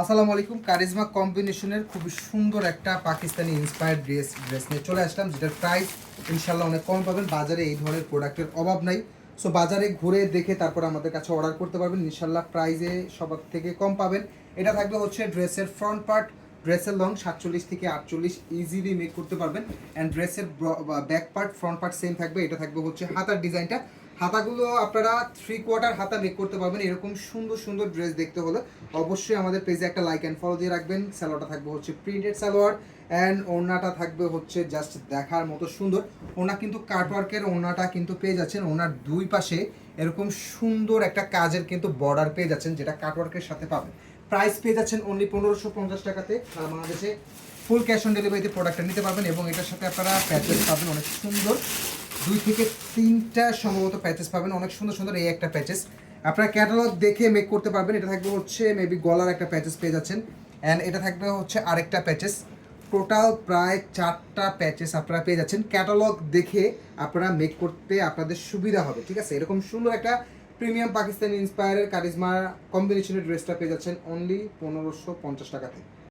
আসসালামু আলাইকুম। কারিজমা কম্বিনেশনের খুবই সুন্দর একটা পাকিস্তানি ইন্সপায়ার্ড ড্রেস নিয়ে চলে আসলাম, যেটার প্রাইস ইনশাল্লাহ অনেক কম পাবেন। বাজারে এই ধরনের প্রোডাক্টের অভাব নাই। সো বাজারে ঘুরে দেখে তারপর আমাদের কাছে অর্ডার করতে পারবেন, ইনশাল্লাহ প্রাইসে সবার থেকে কম পাবেন। এটা থাকবে হচ্ছে ড্রেসের ফ্রন্ট পার্ট, ড্রেসের লং 47 থেকে 48 ইজিলি মেক করতে পারবেন। অ্যান্ড ড্রেসের back part front part same থাকবে। এটা থাকবে হচ্ছে হাতার ডিজাইনটা, হাতাগুলো আপনারা 3/4 হাতা মেক করতে পারবেন। এরকম সুন্দর সুন্দর ড্রেস দেখতে হলে অবশ্যই আমাদের পেজে একটা লাইক অ্যান্ড ফলো দিয়ে রাখবেন। সালোয়ারটা থাকবে হচ্ছে প্রিন্টেড সালোয়ার, অ্যান্ড ওড়নাটা থাকবে হচ্ছে জাস্ট দেখার মতো সুন্দর। ওড়না কিন্তু কাটওয়ার্কের ওড়নাটা কিন্তু পেয়ে যাচ্ছেন। ওড়নার দুই পাশে এরকম সুন্দর একটা কাজের কিন্তু বর্ডার পেয়ে যাচ্ছেন, যেটা কাটওয়ার্কের সাথে পাবেন। প্রাইস পেয়ে যাচ্ছেন অনলি 1550 টাকাতে। সারা বাংলাদেশে ফুল ক্যাশ অন ডেলিভারিতে প্রোডাক্টটা নিতে পারবেন। এবং এটার সাথে আপনারা প্যাচেস পাবেন অনেক সুন্দর, 2 থেকে 3টা সম্ভবত প্যাচেস পাবেন, অনেক সুন্দর সুন্দর। এই একটা প্যাচেস আপনারা ক্যাটালগ দেখে মেক করতে পারবেন। এটা থাকবে হচ্ছে মেবি গলার একটা প্যাচেস পেয়ে যাচ্ছেন, অ্যান্ড এটা থাকবে হচ্ছে আরেকটা প্যাচেস। টোটাল প্রায় 4টা প্যাচেস আপনারা পেয়ে যাচ্ছেন। ক্যাটালগ দেখে আপনারা মেক করতে আপনাদের সুবিধা হবে, ঠিক আছে। এরকম সুন্দর একটা প্রিমিয়াম পাকিস্তানি ইন্সপায়ারের কারিজমা কম্বিনেশনের ড্রেসটা পেয়ে যাচ্ছেন অনলি 1550 টাকাতে।